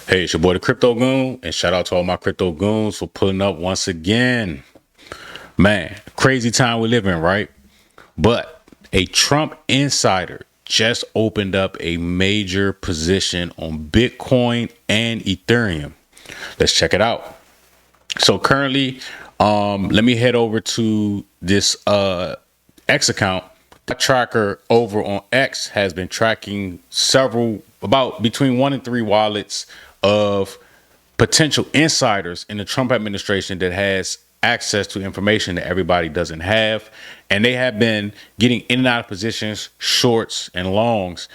Hey, it's your boy the Crypto Goon, and shout out to all my crypto goons for pulling up once again. Man, crazy time we live in, right? But a Trump insider just opened up a major position on Bitcoin and Ethereum. Let's check it out. So currently, let me head over to this X account. The tracker over on X has been tracking several, about between 1 and 3 wallets of potential insiders in the Trump administration that has access to information that everybody doesn't have. And they have been getting in and out of positions, shorts and longs,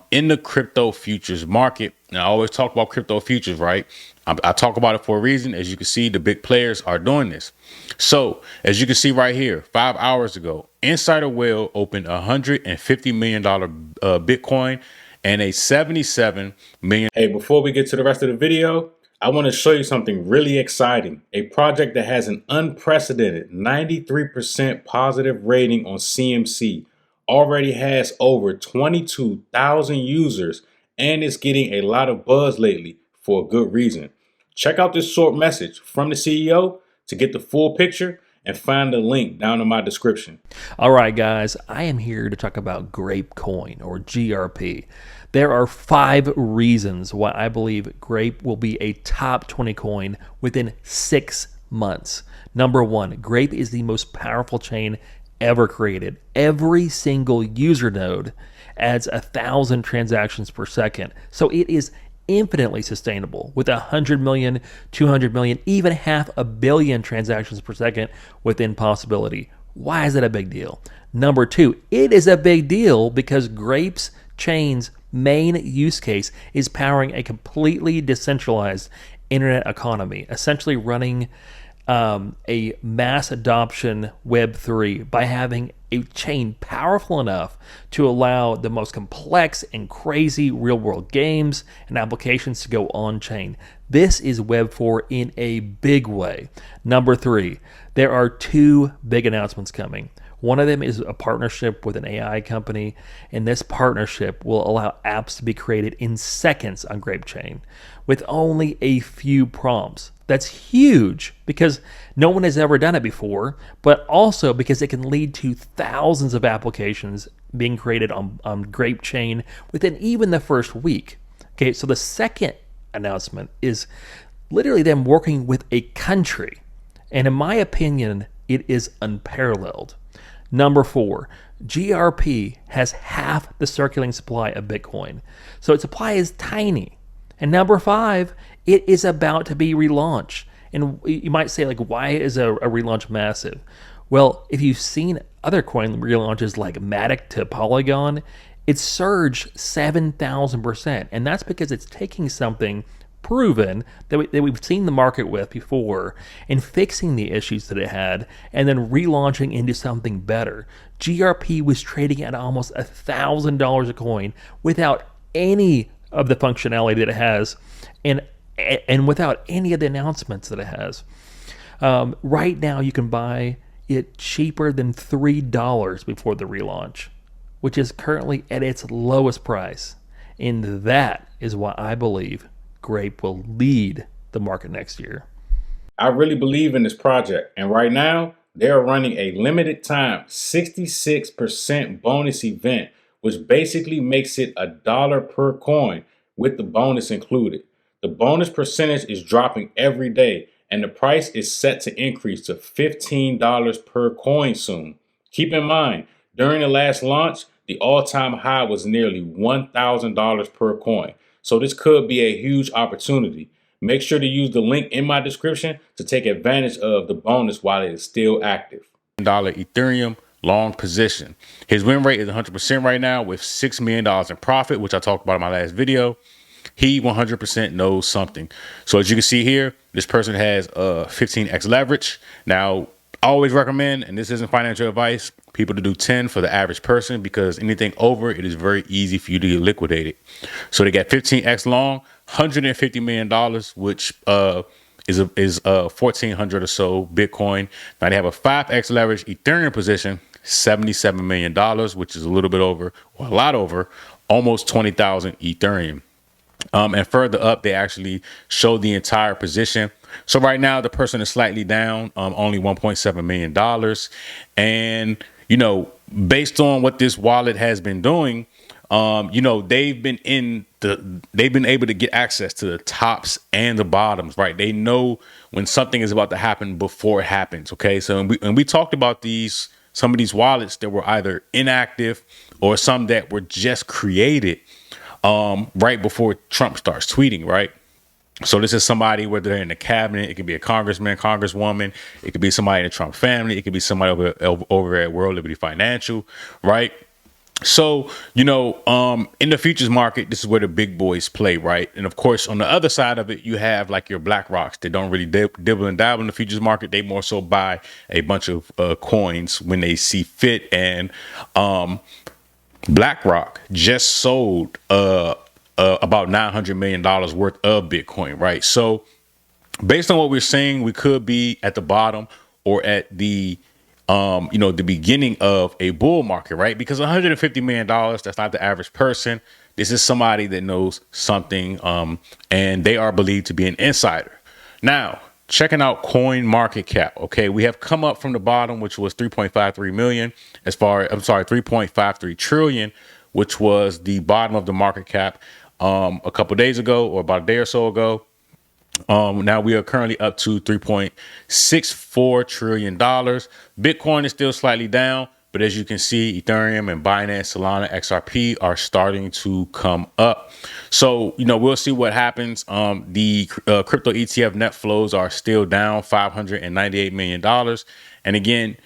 in the crypto futures market. And I always talk about crypto futures, right? I talk about it for a reason. As you can see, the big players are doing this. So as you can see right here, 5 hours ago, Insider Whale opened $150 million Bitcoin and a 77 million. Hey, before we get to the rest of the video, I want to show you something really exciting. A project that has an unprecedented 93% positive rating on CMC, already has over 22,000 users, and is getting a lot of buzz lately for a good reason. Check out this short message from the CEO to get the full picture, and find the link down in my description. All right, guys, I am here to talk about Grapecoin or GRP. There are 5 reasons why I believe Grape will be a top 20 coin within 6 months. Number 1, Grape is the most powerful chain ever created. Every single user node adds 1,000 transactions per second. So it is infinitely sustainable with 100 million, 200 million, even 500 million transactions per second within possibility. Why is that a big deal? Number 2, it is a big deal because Grape's chain's main use case is powering a completely decentralized internet economy, essentially running a mass adoption Web3 by having a chain powerful enough to allow the most complex and crazy real world games and applications to go on chain. This is Web4 in a big way. Number 3, there are 2 big announcements coming. One of them is a partnership with an AI company, and this partnership will allow apps to be created in seconds on GrapeChain with only a few prompts. That's huge because no one has ever done it before, but also because it can lead to thousands of applications being created on GrapeChain within even the first week. Okay, so the second announcement is literally them working with a country, and in my opinion, it is unparalleled. Number 4, GRP has half the circulating supply of Bitcoin, so its supply is tiny. And number 5, it is about to be relaunched. And you might say, like, why is a relaunch massive? Well, if you've seen other coin relaunches like Matic to Polygon, it surged 7,000%. And that's because it's taking something proven that we've seen the market with before and fixing the issues that it had and then relaunching into something better. GRP was trading at almost $1,000 a coin without any of the functionality that it has and without any of the announcements that it has. Right now you can buy it cheaper than $3 before the relaunch, which is currently at its lowest price. And that is why I believe Grape will lead the market next year. I really believe in this project, and right now they are running a limited time 66% bonus event, which basically makes it $1 per coin with the bonus included. The bonus percentage is dropping every day, and the price is set to increase to $15 per coin soon. Keep in mind, during the last launch, the all-time high was nearly $1,000 per coin. So this could be a huge opportunity. Make sure to use the link in my description to take advantage of the bonus while it is still active. Ethereum long position. His win rate is 100% right now with $6 million in profit, which I talked about in my last video. He 100% knows something. So as you can see here, this person has 15x leverage. Now, I always recommend, and this isn't financial advice, people to do 10 for the average person because anything over it is very easy for you to get liquidated. So they got 15x long, $150 million, which is 1,400 or so Bitcoin. Now they have a 5x leverage Ethereum position, $77 million, which is a little bit over, or a lot over, almost 20,000 Ethereum. And further up, they actually show the entire position. So right now, the person is slightly down, only $1.7 million. And, based on what this wallet has been doing, they've been able to get access to the tops and the bottoms, right? They know when something is about to happen before it happens. Okay. So, and we talked about some of these wallets that were either inactive or some that were just created right before Trump starts tweeting, right? So this is somebody, whether they're in the cabinet, it could be a congressman, congresswoman, it could be somebody in the Trump family, it could be somebody over at World Liberty Financial, right? So, in the futures market, this is where the big boys play, right? And of course, on the other side of it, you have like your Black Rocks that don't really dibble and dabble in the futures market. They more so buy a bunch of coins when they see fit. And BlackRock just sold about $900 million worth of Bitcoin, right? So based on what we're seeing, we could be at the bottom or at the beginning of a bull market, right? Because $150 million, that's not the average person. This is somebody that knows something, and they are believed to be an insider. Now, checking out coin market cap. Okay, we have come up from the bottom, which was 3.53 million, 3.53 trillion, which was the bottom of the market cap a couple days ago, or about a day or so ago. Now we are currently up to $3.64 trillion. Bitcoin is still slightly down, but as you can see, Ethereum and Binance, Solana, XRP are starting to come up. So, we'll see what happens. The crypto ETF net flows are still down $598 million. And again,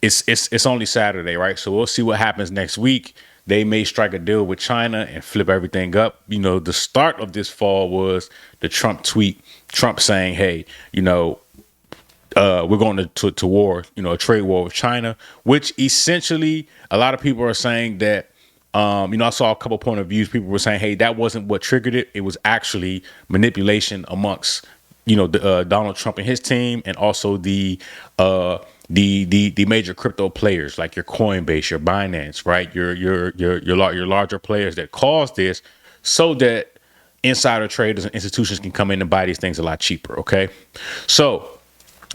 it's only Saturday, right? So we'll see what happens next week. They may strike a deal with China and flip everything up. The start of this fall was the Trump tweet, Trump saying, hey, we're going to war, a trade war with China, which essentially a lot of people are saying that, I saw a couple point of views. People were saying, hey, that wasn't what triggered it. It was actually manipulation amongst, Donald Trump and his team, and also the major crypto players like your Coinbase, your Binance, right? Your larger players that caused this, so that insider traders and institutions can come in and buy these things a lot cheaper. Okay, so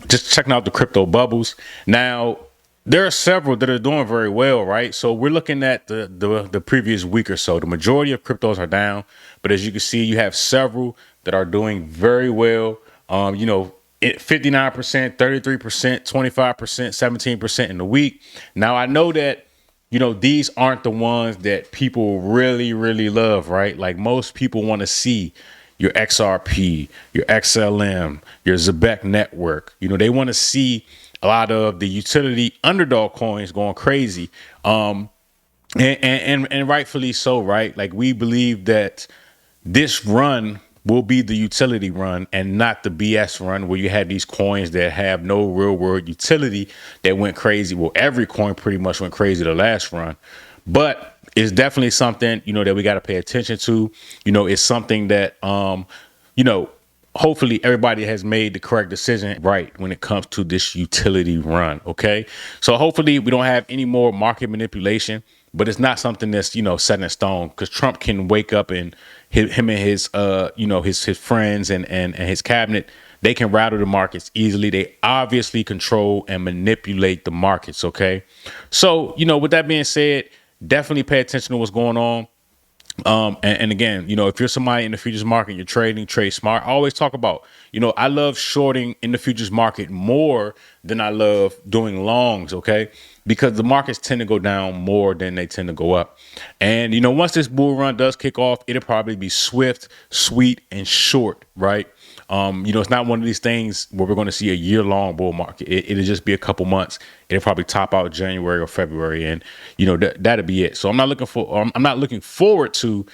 just checking out the crypto bubbles. Now, there are several that are doing very well, right? So we're looking at the previous week or so. The majority of cryptos are down, but as you can see, you have several that are doing very well. 59%, 33%, 25%, 17% in the week. Now, I know that, these aren't the ones that people really, really love, right? Like most people want to see your XRP, your XLM, your Zebek network. They want to see a lot of the utility underdog coins going crazy. And rightfully so, right? Like we believe that this run will be the utility run and not the BS run where you had these coins that have no real world utility that went crazy. Well, every coin pretty much went crazy the last run, but it's definitely something, that we got to pay attention to. It's something that, hopefully everybody has made the correct decision right when it comes to this utility run. Okay. So hopefully we don't have any more market manipulation, but it's not something that's, set in stone, because Trump can wake up and him and his, his friends and his cabinet, they can rattle the markets easily. They obviously control and manipulate the markets. Okay. So, with that being said, definitely pay attention to what's going on. And again, if you're somebody in the futures market, you're trade smart. I always talk about, I love shorting in the futures market more than I love doing longs. Okay. Because the markets tend to go down more than they tend to go up. And, once this bull run does kick off, it'll probably be swift, sweet, and short, right? It's not one of these things where we're going to see a year-long bull market. It'll just be a couple months. It'll probably top out January or February, and that'll be it. So I'm not looking forward to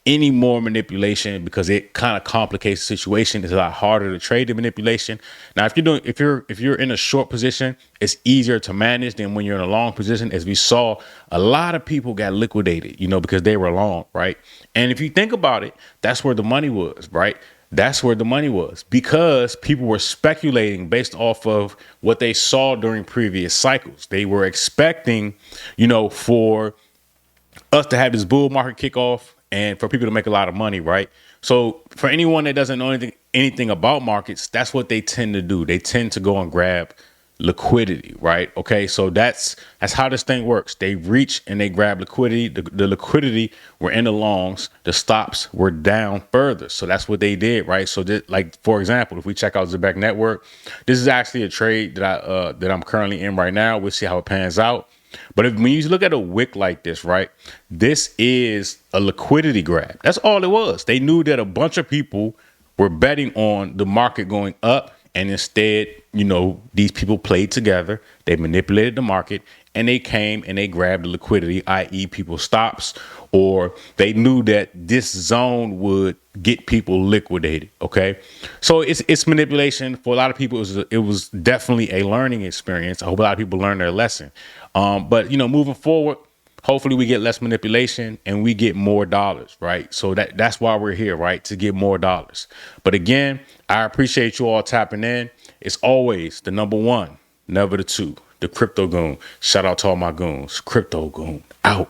any more manipulation, because it kind of complicates the situation. It's a lot harder to trade the manipulation. Now, if you're in a short position, it's easier to manage than when you're in a long position. As we saw, a lot of people got liquidated, because they were long, right? And if you think about it, that's where the money was, right? That's where the money was, because people were speculating based off of what they saw during previous cycles. They were expecting, for us to have this bull market kick off and for people to make a lot of money, right? So for anyone that doesn't know anything about markets, that's what they tend to do. They tend to go and grab liquidity, right? Okay, so that's how this thing works. They reach and they grab liquidity. The liquidity were in the longs, the stops were down further. So that's what they did, right? So like for example, if we check out Zebek Network, this is actually a trade that I'm currently in right now. We'll see how it pans out. But when you look at a wick like this, right, this is a liquidity grab. That's all it was. They knew that a bunch of people were betting on the market going up, and instead, these people played together. They manipulated the market, and they came and they grabbed the liquidity, i.e., people stops, or they knew that this zone would get people liquidated. Okay, so it's manipulation. For a lot of people, it was definitely a learning experience. I hope a lot of people learn their lesson. But moving forward, hopefully we get less manipulation and we get more dollars, right? So that's why we're here, right? To get more dollars. But again, I appreciate you all tapping in. It's always the number one, never the two, the Crypto Goon. Shout out to all my goons. Crypto Goon out.